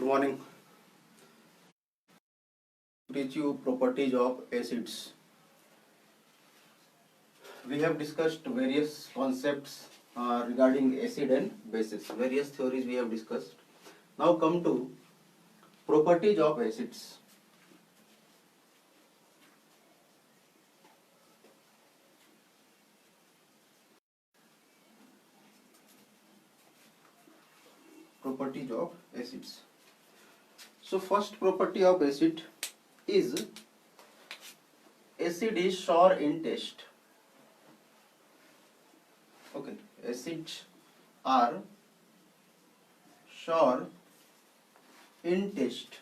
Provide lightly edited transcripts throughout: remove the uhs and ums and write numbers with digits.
morning. Teach you properties of acids. We have discussed various concepts regarding acid and bases. Various theories we have discussed. Now come to properties of acids. Properties of acids. So first property of acid is sour in taste. Okay, acids are sour in taste.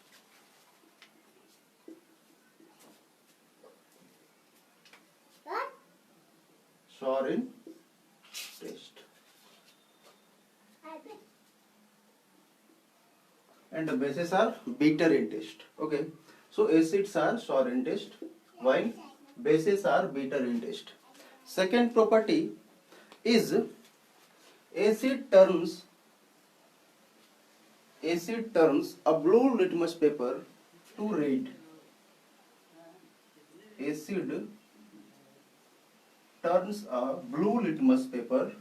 Sour in taste. And the bases are bitter in taste. Okay, so acids are sour in taste while bases are bitter in taste. Second property is acid turns a blue litmus paper to red. Acid turns a blue litmus paper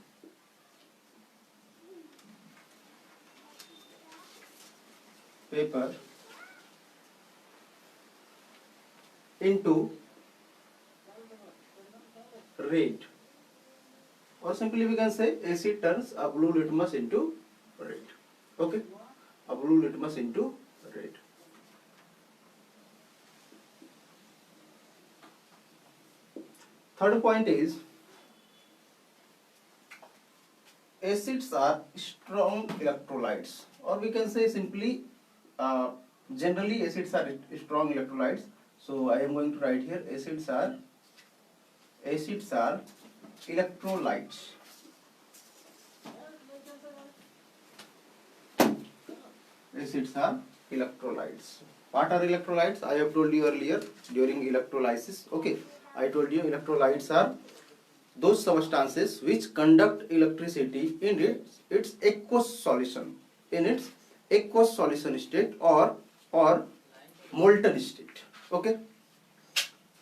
into red, or simply we can say acid turns a blue litmus into red. Okay, a blue litmus into red. Third point is acids are strong electrolytes, or we can say simply generally acids are strong electrolytes. So I am going to write here acids are electrolytes. Acids are electrolytes. What are electrolytes? I have told you earlier during electrolysis. Okay, I told you electrolytes are those substances which conduct electricity in its aqueous solution, state or molten state. Okay,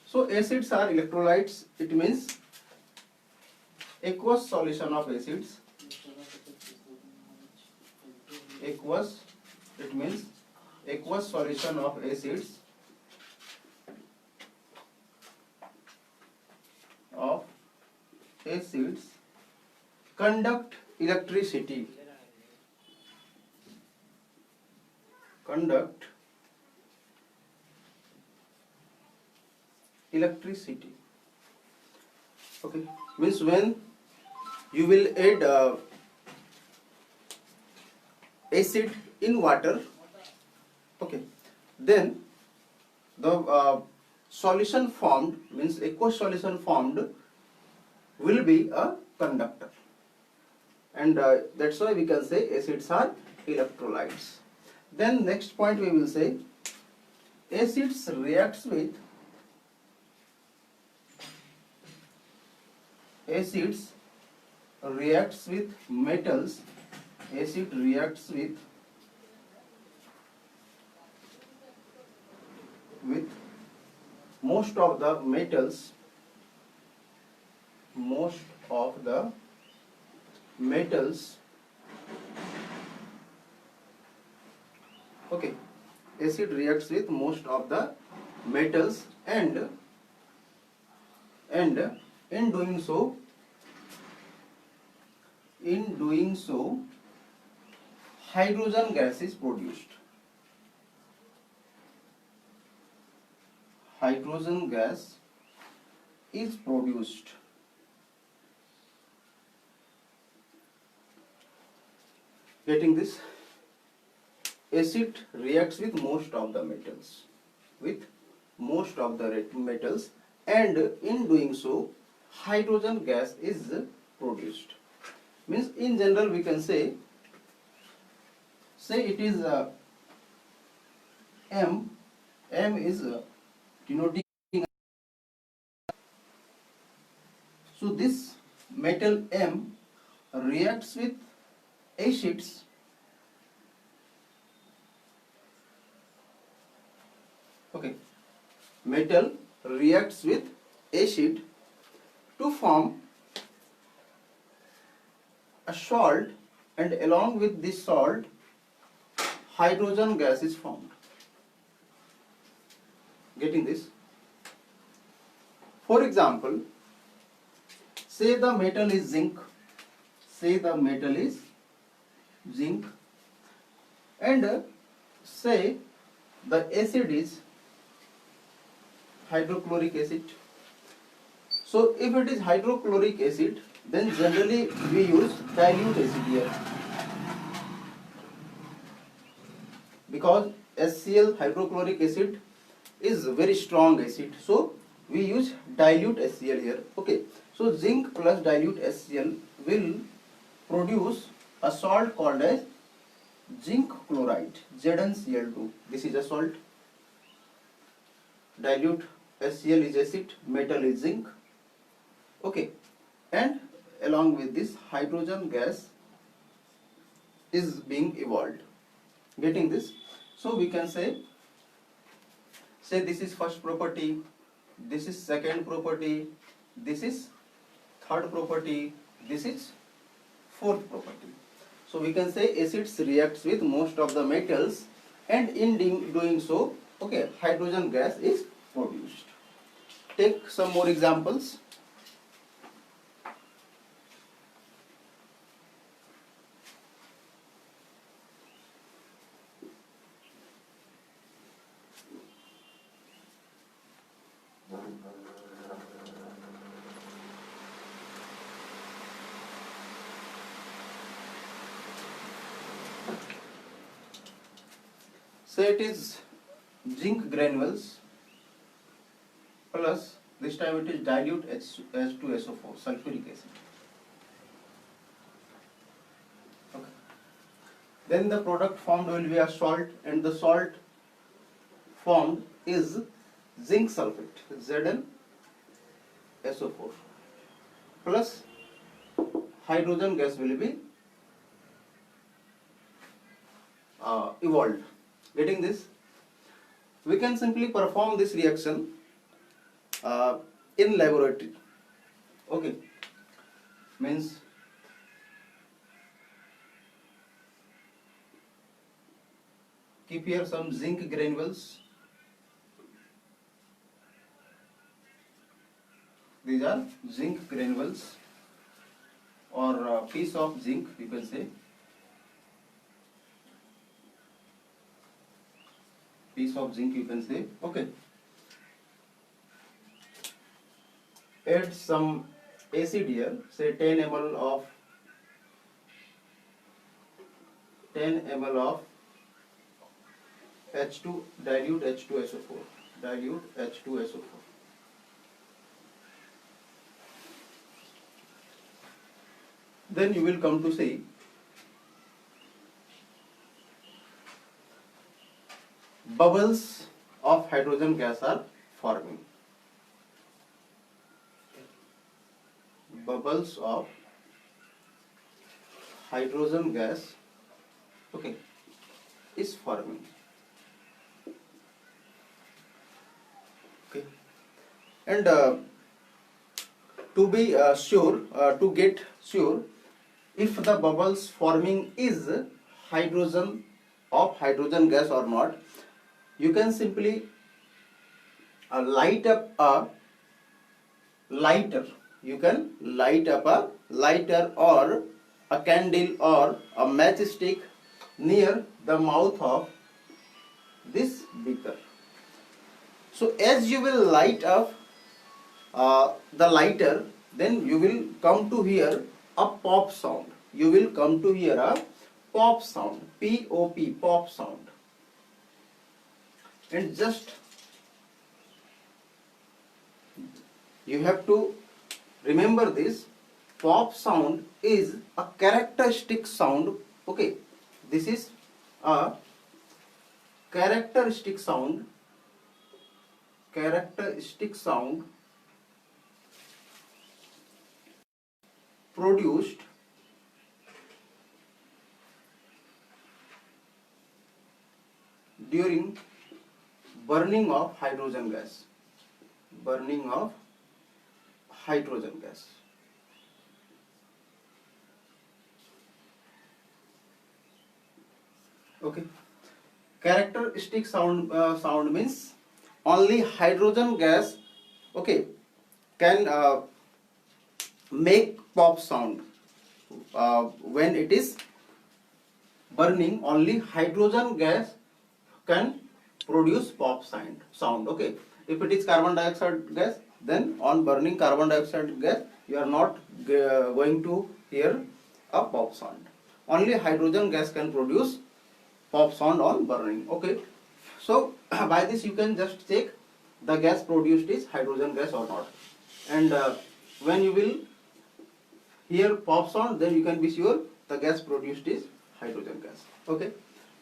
so acids are electrolytes. It means aqueous solution of acids. Aqueous, it means aqueous solution of acids conduct electricity. Okay, means when you will add acid in water, okay, then the solution formed, means aqueous solution formed, will be a conductor, and that's why we can say acids are electrolytes. Then next point we will say acids reacts with metals. Acid reacts with most of the metals. Okay, acid reacts with most of the metals, and in doing so hydrogen gas is produced. Getting this? Acid reacts with most of the metals, and in doing so hydrogen gas is produced. Means in general we can say it is M is denoting. So this metal M reacts with acids Okay, metal reacts with acid to form a salt, and along with this salt hydrogen gas is formed. Getting this? For example, say the metal is zinc, say the metal is zinc, and say the acid is hydrochloric acid. So if it is hydrochloric acid, then generally we use dilute acid here, because HCl, hydrochloric acid, is very strong acid, so we use dilute HCl here. Okay, so zinc plus dilute HCl will produce a salt called as zinc chloride, ZnCl2. This is a salt. Dilute HCl is acid, metal is zinc. Okay, and along with this hydrogen gas is being evolved. Getting this? So we can say this is first property, this is second property, this is third property, this is fourth property. So we can say acids reacts with most of the metals, and in doing so, okay, hydrogen gas is produced. Take some more examples. Say it is zinc granules plus, this time it is dilute H2SO4, sulfuric acid. Okay. Then the product formed will be a salt, and the salt formed is zinc sulfate, ZnSO4, plus hydrogen gas will be evolved. Getting this? We can simply perform this reaction in laboratory. Okay, means keep here some zinc granules. These are zinc granules, or a piece of zinc, you can say. Piece of zinc, you can say. Okay. Add some acid here, say 10 ml of H2, dilute H2SO4, dilute H2SO4. Then you will come to see bubbles of hydrogen gas are forming. Bubbles of hydrogen gas, okay, is forming. Okay, and to be sure, to get sure if the bubbles forming is hydrogen of hydrogen gas or not, you can simply light up a lighter. You can light up a lighter or a candle or a matchstick near the mouth of this beaker. So as you will light up the lighter, then you will come to hear a pop sound. You will come to hear a pop sound, P-O-P, pop sound. And just you have to remember this, pop sound is a characteristic sound. Okay, this is a characteristic sound produced during burning of hydrogen gas. Burning of hydrogen gas. Okay. Characteristic sound means only hydrogen gas, okay, can make pop sound. When it is burning, only hydrogen gas can produce pop sound. Okay. If it is carbon dioxide gas, then on burning carbon dioxide gas, you are not going to hear a pop sound. Only hydrogen gas can produce pop sound on burning. Okay. So by this you can just check the gas produced is hydrogen gas or not. And when you will hear pop sound, then you can be sure the gas produced is hydrogen gas. Okay.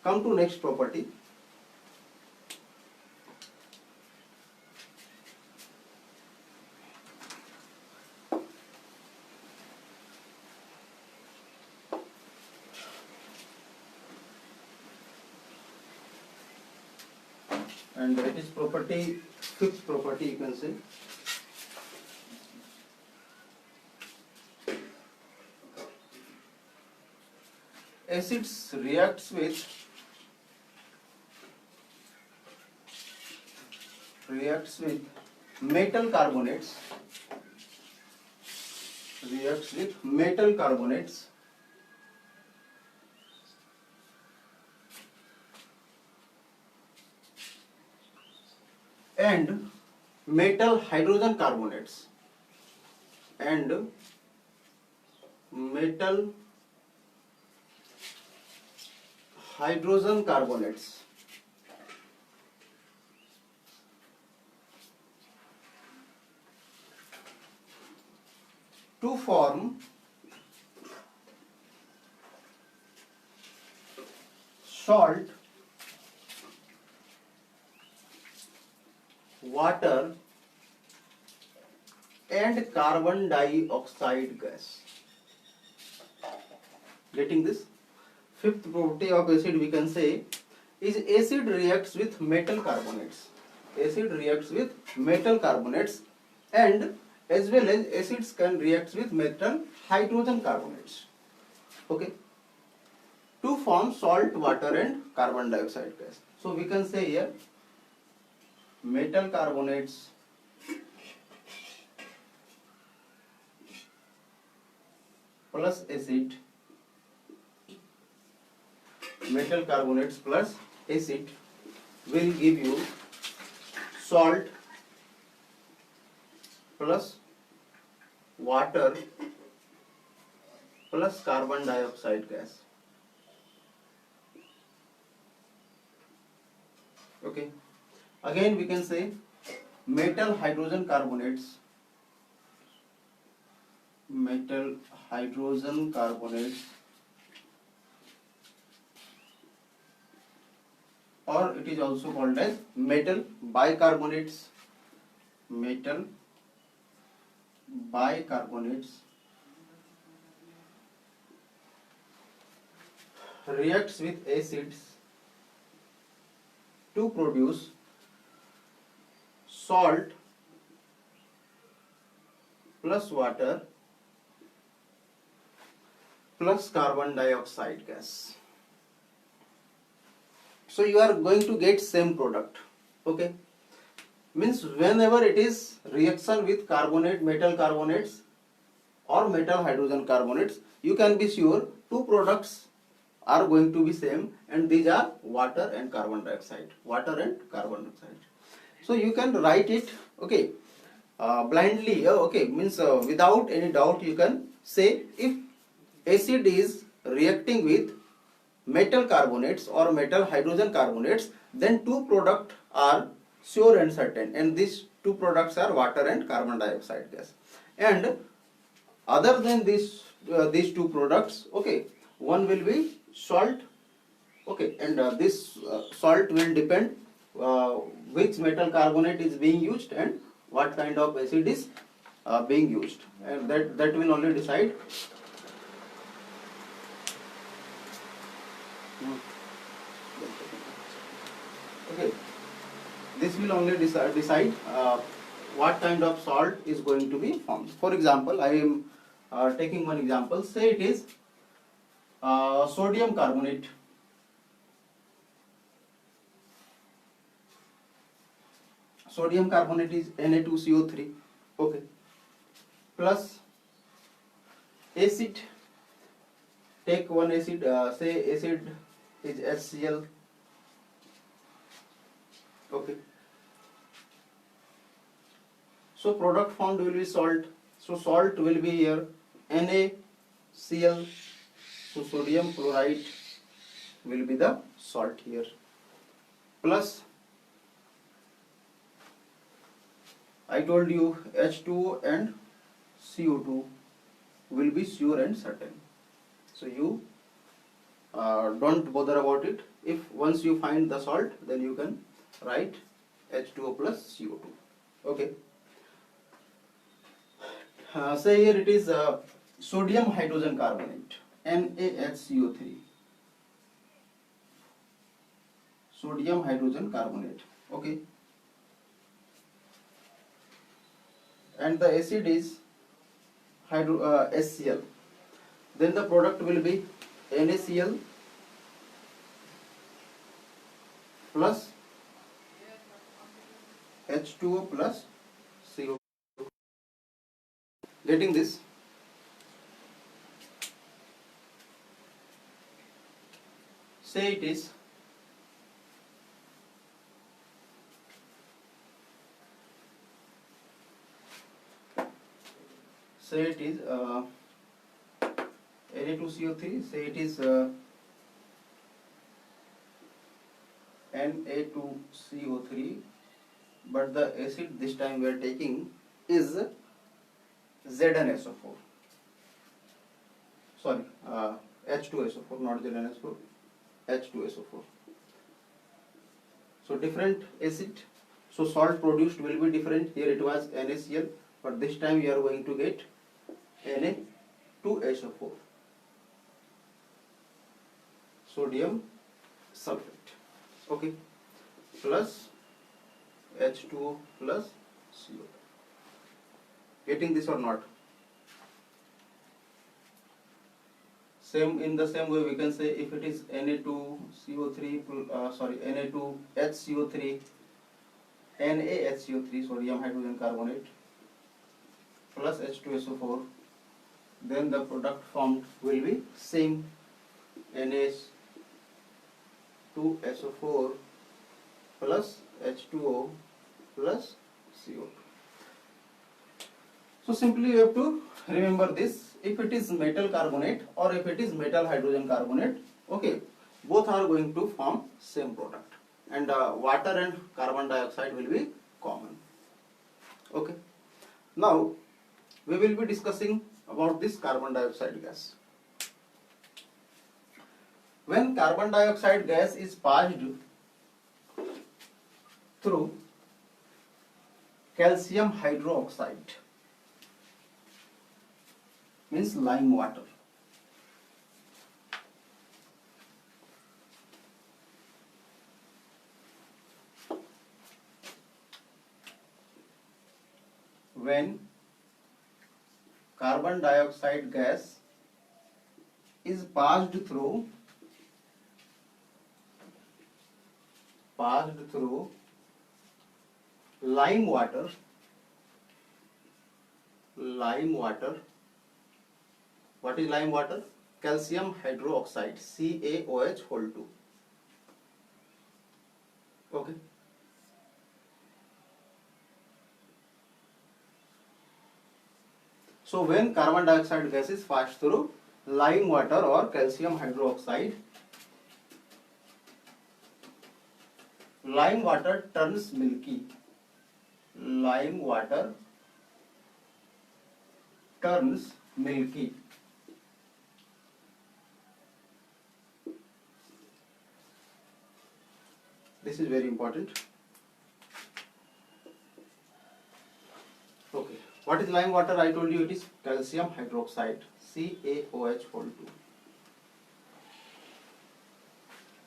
Come to next property. And it is property, fifth property you can say. Acids reacts with metal carbonates, and metal hydrogen carbonates, to form salt, water and carbon dioxide gas. Getting this? Fifth property of acid we can say is acid reacts with metal carbonates. And as well as acids can react with metal hydrogen carbonates. Okay. To form salt, water and carbon dioxide gas. So we can say here metal carbonates plus acid, metal carbonates plus acid will give you salt plus water plus carbon dioxide gas. Okay. Again we can say metal hydrogen carbonates, or it is also called as metal bicarbonates, reacts with acids to produce salt plus water plus carbon dioxide gas. So you are going to get same product. Okay. Means whenever it is reaction with metal carbonates or metal hydrogen carbonates, you can be sure two products are going to be same, and these are water and carbon dioxide. So you can write it, okay, blindly. Okay, means without any doubt you can say if acid is reacting with metal carbonates or metal hydrogen carbonates, then two products are sure and certain, and these two products are water and carbon dioxide gas. And other than these two products, okay, one will be salt. Okay, and this salt will depend which metal carbonate is being used and what kind of acid is being used, and that will only decide. Okay, this will only decide what kind of salt is going to be formed. For example, I am taking one example. Say it is sodium carbonate. Sodium carbonate is Na2CO3. Okay. Plus acid. Take one acid. Say acid is HCl. Okay. So product formed will be salt. So salt will be here NaCl. So sodium chloride will be the salt here. Plus I told you H2O and CO2 will be sure and certain. So you don't bother about it. If once you find the salt, then you can write H2O plus CO2. Okay. Say here it is sodium hydrogen carbonate, NaHCO3. Sodium hydrogen carbonate. Okay. And the acid is HCl. Then the product will be NaCl plus H2O plus CO. Getting this? Say it is Na2CO3. Say it is Na2CO3, but the acid this time we are taking is ZnSO4. Sorry, H2SO4, not ZnSO4, H2SO4. So different acid. So salt produced will be different. Here it was NaCl, but this time we are going to get Na2SO4. Sodium sulfate. Okay. Plus H2O plus CO. Getting this or not? Same in the same way we can say if it is Na2CO3 Na2HCO3 NaHCO3 sodium hydrogen carbonate plus H2SO4, then the product formed will be same NaH2SO4 plus H2O plus CO2. So simply you have to remember this. If it is metal carbonate or if it is metal hydrogen carbonate, okay, both are going to form same product, and water and carbon dioxide will be common. Okay. Now we will be discussing about this carbon dioxide gas. When carbon dioxide gas is passed through calcium hydroxide, means lime water, when carbon dioxide gas is passed through lime water, what is lime water? Calcium hydroxide, CaOH whole 2. Okay. So when carbon dioxide gas is passed through lime water or calcium hydroxide, lime water turns milky. Lime water turns milky. This is very important. Okay. What is lime water? I told you it is calcium hydroxide, CaOH whole 2.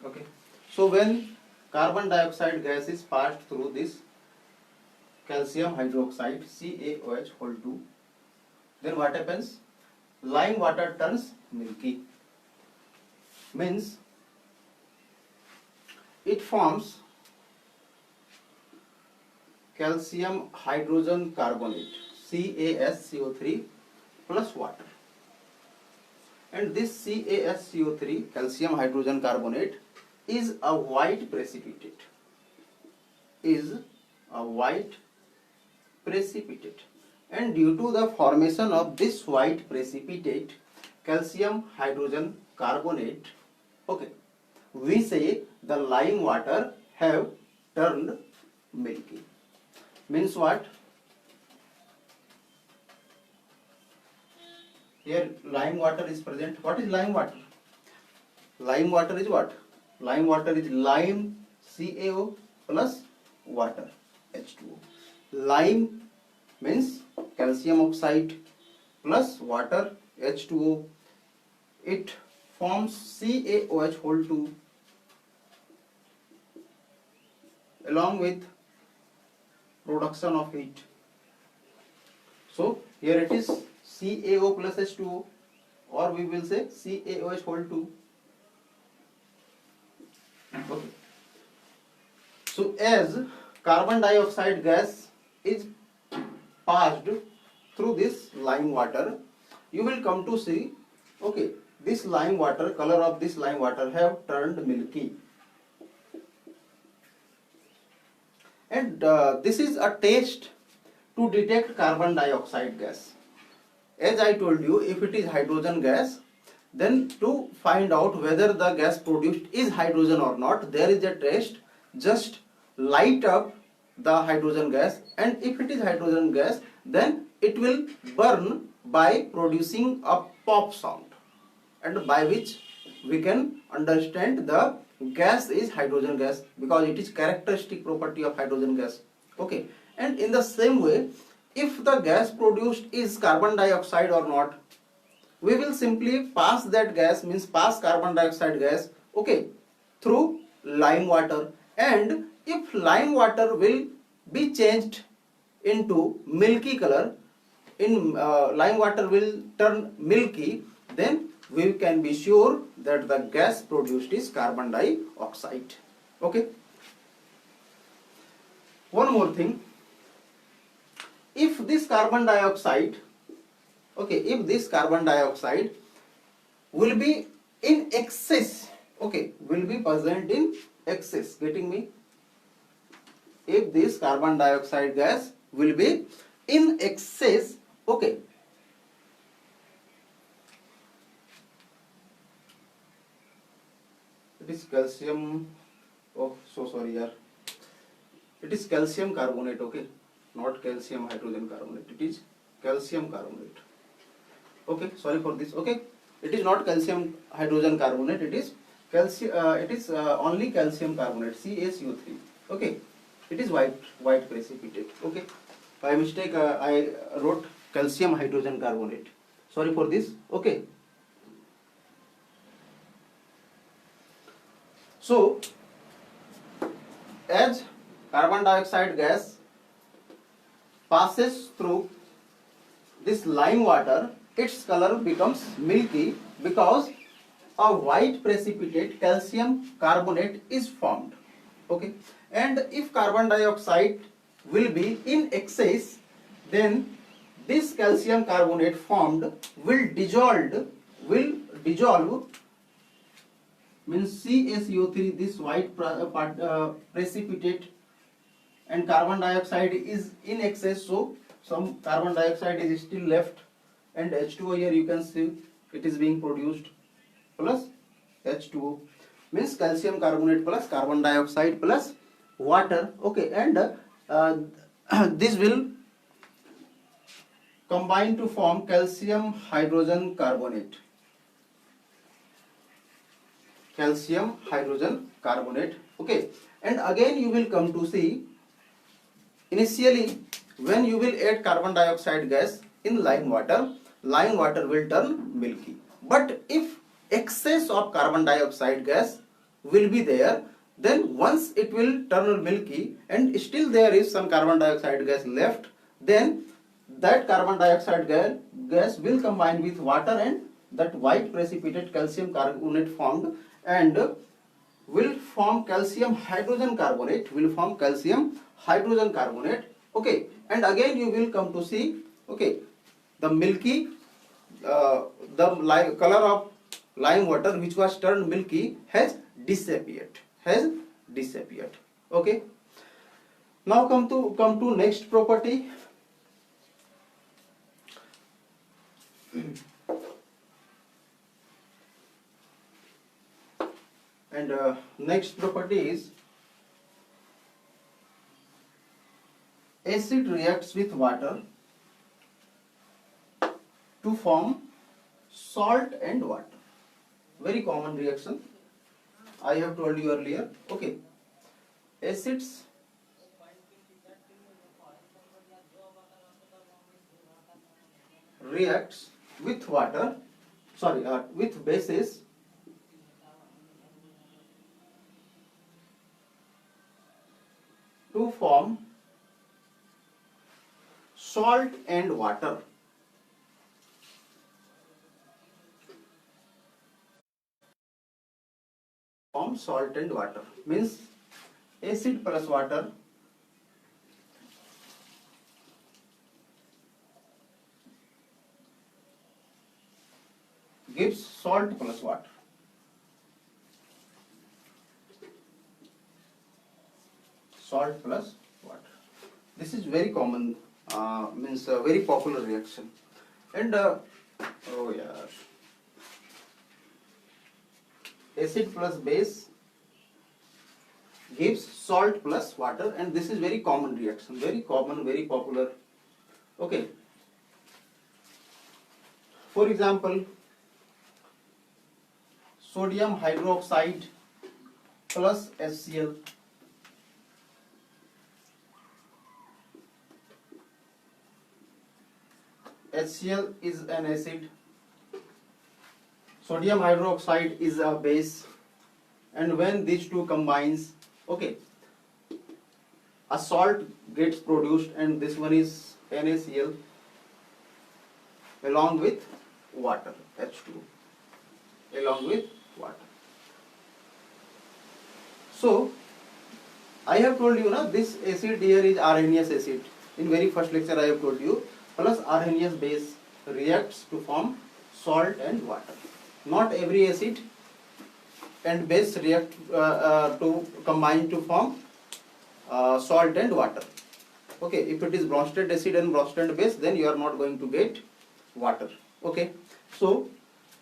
Okay. So when carbon dioxide gas is passed through this calcium hydroxide CaOH whole 2, then what happens? Lime water turns milky, means it forms calcium hydrogen carbonate CaSCO3 plus water, and this CaSCO3 calcium hydrogen carbonate is a white precipitate, and due to the formation of this white precipitate calcium hydrogen carbonate, okay, we say the lime water have turned milky. Means what? Here lime water is present. What is lime water? Lime water is what? Lime water is lime CaO plus water H2O. Lime means calcium oxide plus water H2O. It forms CaOH whole 2 along with production of heat. So here it is CaO plus H2O, or we will say CaOH whole 2. Okay. So as carbon dioxide gas is passed through this lime water, you will come to see, okay, this lime water, color of this lime water have turned milky. And this is a test to detect carbon dioxide gas. As I told you, if it is hydrogen gas, then to find out whether the gas produced is hydrogen or not, there is a test. Just light up the hydrogen gas, and if it is hydrogen gas, then it will burn by producing a pop sound, and by which we can understand the gas is hydrogen gas, because it is characteristic property of hydrogen gas. Okay, and in the same way, if the gas produced is carbon dioxide or not, we will simply pass that gas, means pass carbon dioxide gas, okay, through lime water, and if lime water will be changed into milky color, lime water will turn milky, then we can be sure that the gas produced is carbon dioxide. Okay. One more thing, if this carbon dioxide, okay, if this carbon dioxide will be in excess, okay, will be present in excess, getting me? If this carbon dioxide gas will be in excess, okay, it is calcium, oh so sorry yaar, it is calcium carbonate, okay, not calcium hydrogen carbonate, it is calcium carbonate. Okay, sorry for this. Okay, it is not calcium hydrogen carbonate, it is only calcium carbonate CaCO3. Okay, it is white precipitate. Okay, by mistake I wrote calcium hydrogen carbonate, sorry for this. Okay, so as carbon dioxide gas passes through this lime water, its color becomes milky because a white precipitate calcium carbonate is formed. Okay, and if carbon dioxide will be in excess, then this calcium carbonate formed will dissolve, means CaCO3, this white precipitate, and carbon dioxide is in excess, so some carbon dioxide is still left, and H2O here you can see it is being produced, plus H2O, means calcium carbonate plus carbon dioxide plus water. Okay, and this will combine to form calcium hydrogen carbonate. Calcium hydrogen carbonate. Okay, and again you will come to see, initially when you will add carbon dioxide gas in lime water will turn milky. But if excess of carbon dioxide gas will be there, Then once it will turn milky and still there is some carbon dioxide gas left, then that carbon dioxide gas will combine with water and that white precipitate calcium carbonate formed and will form calcium hydrogen carbonate, okay, and again you will come to see, okay, the milky color of lime water which was turned milky has disappeared, okay. Now come to next property. And next property is acid reacts with water to form salt and water. Very common reaction, I have told you earlier, okay. Acids reacts with water, with bases to form salt and water. Form salt and water means acid plus water gives salt plus water. Salt plus water. This is very common, means a very popular reaction. And acid plus base gives salt plus water, and this is very common reaction, very common, very popular. Okay. For example, sodium hydroxide plus HCl. HCl is an acid, sodium hydroxide is a base, and when these two combines, okay, a salt gets produced, and this one is NaCl along with water, H2 along with water. So I have told you now, this acid here is Arrhenius acid. In very first lecture I have told you, plus Arrhenius base reacts to form salt and water. Not every acid and base react to combine to form salt and water. Okay, if it is Bronsted acid and Bronsted base, then you are not going to get water. Okay, so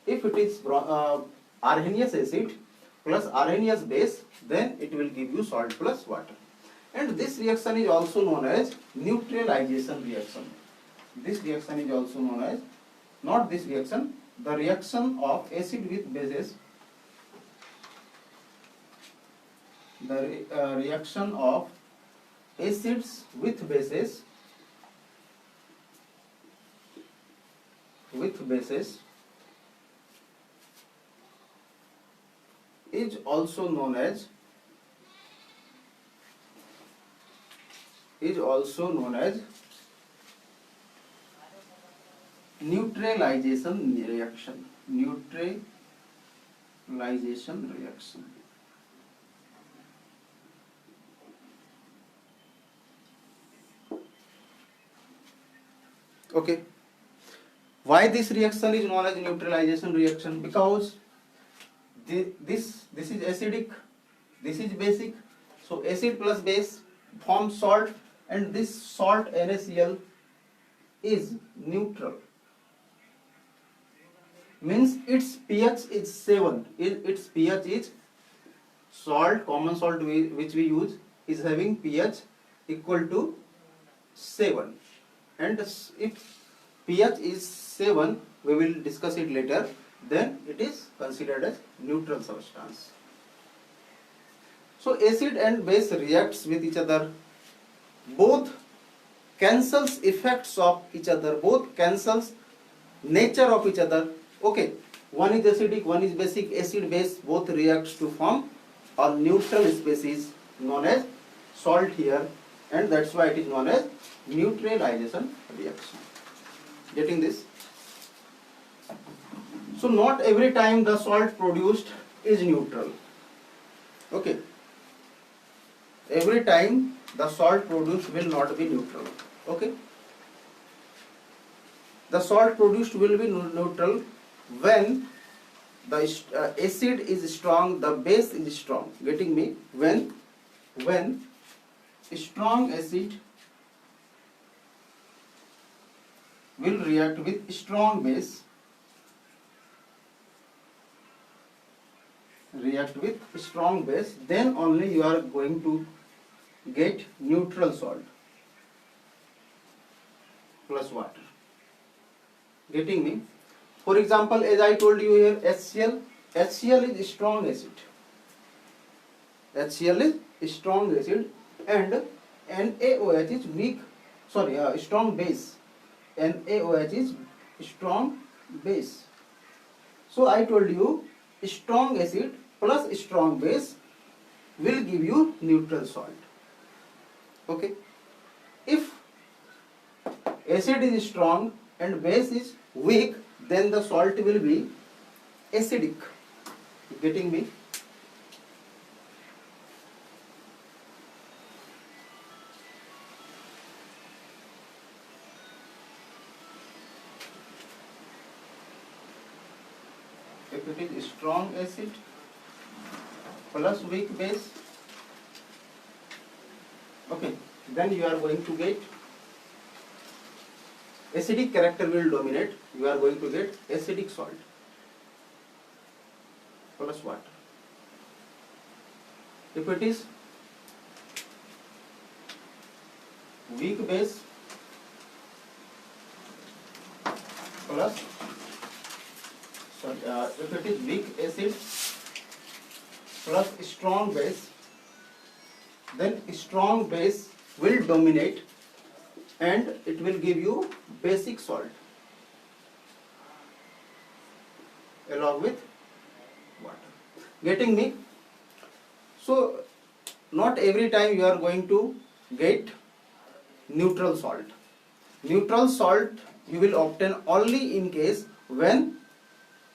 if it is Arrhenius acid plus Arrhenius base, then it will give you salt plus water. And this reaction is also known as neutralization reaction. This reaction is also known as, not this reaction, the reaction of acid with bases, the reaction of acids with bases is also known as neutralization reaction. Okay. Why this reaction is known as neutralization reaction? Because this is acidic, this is basic. So acid plus base forms salt, and this salt NaCl is neutral. Means its pH is 7. Its pH is salt, common salt which we use, is having pH equal to 7. And if pH is 7, we will discuss it later, then it is considered as neutral substance. So acid and base reacts with each other, both cancels effects of each other, both cancels nature of each other. Okay, one is acidic, one is basic, acid base both reacts to form a neutral species known as salt here, and that's why it is known as neutralization reaction. Getting this? So not every time the salt produced is neutral. Okay. Every time the salt produced will not be neutral. Okay. The salt produced will be neutral when the acid is strong, the base is strong. Getting me? When strong acid will react with strong base, then only you are going to get neutral salt plus water. Getting me? For example, as I told you here, HCl is strong acid. HCl is strong acid, and NaOH is weak. Strong base. NaOH is strong base. So I told you, strong acid plus strong base will give you neutral salt. Okay. If acid is strong and base is weak, then the salt will be acidic. Getting me? If it is strong acid plus weak base, okay, then you are going to get acidic character will dominate. You are going to get acidic salt plus water. If it is weak base plus if it is weak acid plus strong base, then strong base will dominate and it will give you basic salt along with water. Getting me? So not every time you are going to get neutral salt. Neutral salt you will obtain only in case when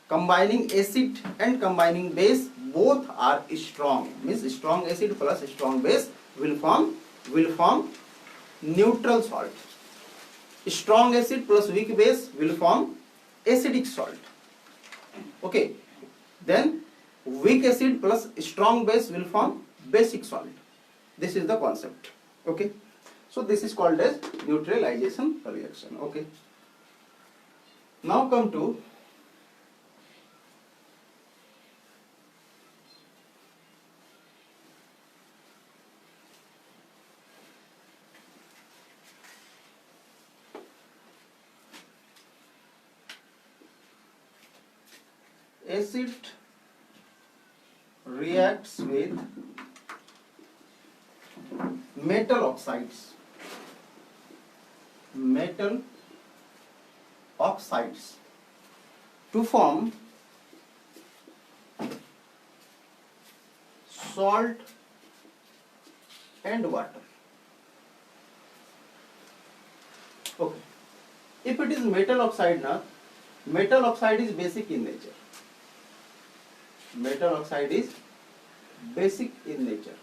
combining acid and combining base both are strong. Means strong acid plus strong base will form neutral salt. Strong acid plus weak base will form acidic salt. Okay. Then weak acid plus strong base will form basic salt. This is the concept. Okay. So this is called as neutralization reaction. Okay. Now come to acid reacts with metal oxides. Metal oxides to form salt and water. Okay. If it is metal oxide now, metal oxide is basic in nature. Metal oxide is basic in nature,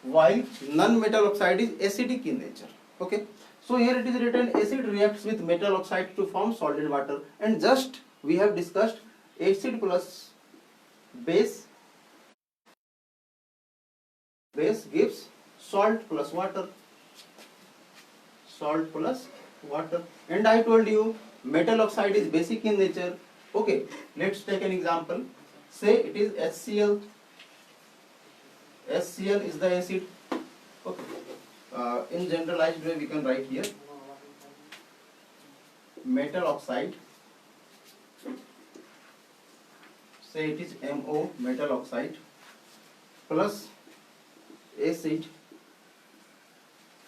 while non-metal oxide is acidic in nature. Okay. So here it is written acid reacts with metal oxide to form salt and water, and just we have discussed acid plus base gives salt plus water. Salt plus water. And I told you metal oxide is basic in nature. Okay, let's take an example. Say it is HCl. HCl is the acid. Okay. In generalized way we can write here metal oxide. Say it is MO, metal oxide, plus acid.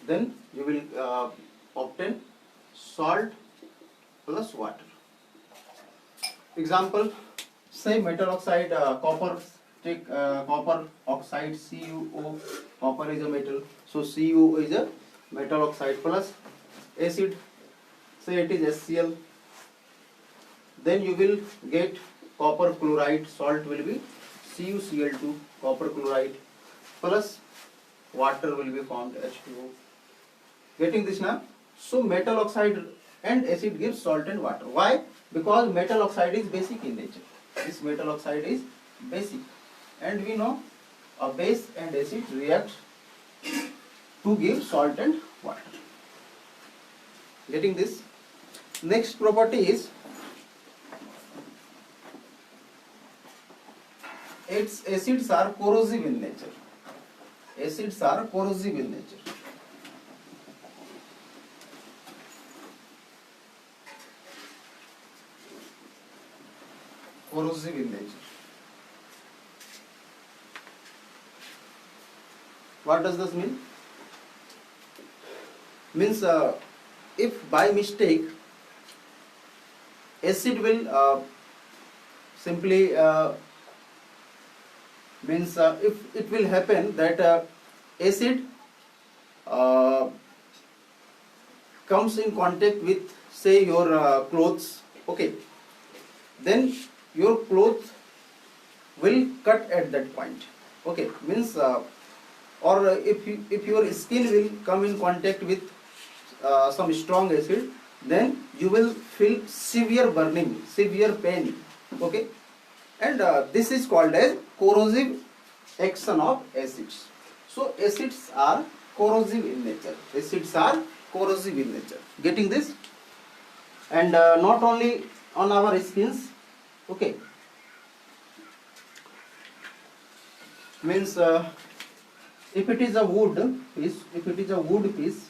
Then you will obtain salt plus water. Example, say metal oxide, copper, take copper oxide, CuO, copper is a metal, so CuO is a metal oxide plus acid, say it is HCl, then you will get copper chloride, salt will be CuCl2, copper chloride, plus water will be formed, H2O. Getting this now? So metal oxide and acid gives salt and water. Why? Because metal oxide is basic in nature. This metal oxide is basic, and we know a base and acid react to give salt and water. Getting this? Next property is its acids are corrosive in nature. Acids are corrosive in nature. Corrosive in nature. What does this mean? Means if by mistake acid will simply means if it will happen that acid comes in contact with, say, your clothes, okay, then your cloth will cut at that point, okay, means or if your skin will come in contact with some strong acid, then you will feel severe burning, severe pain, okay, and this is called as corrosive action of acids. So acids are corrosive in nature. Acids are corrosive in nature. Getting this? And not only on our skins, okay, means if it is a wood piece,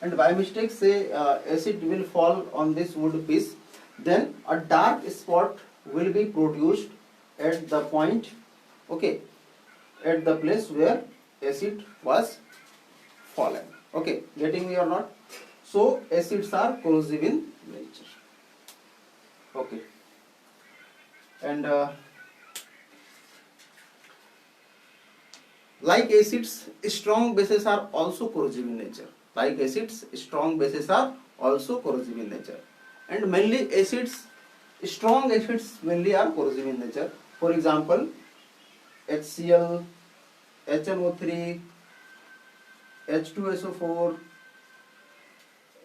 and by mistake say acid will fall on this wood piece, then a dark spot will be produced at the point, okay, at the place where acid was fallen, okay, getting me or not? So acids are corrosive in nature, okay, and like acids, strong bases are also corrosive in nature. Like acids, strong bases are also corrosive in nature, and mainly acids, strong acids mainly are corrosive in nature. For example, HCl, HNO3, H2SO4,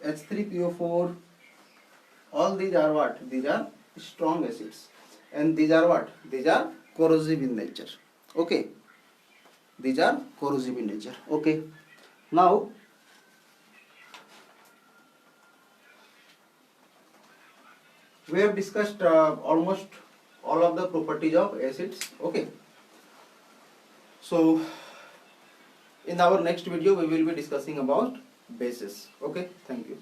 H3PO4, all these are what? These are strong acids, and these are what? These are corrosive in nature, okay, these are corrosive in nature, okay. Now we have discussed almost all of the properties of acids, okay. So in our next video we will be discussing about bases, okay. Thank you.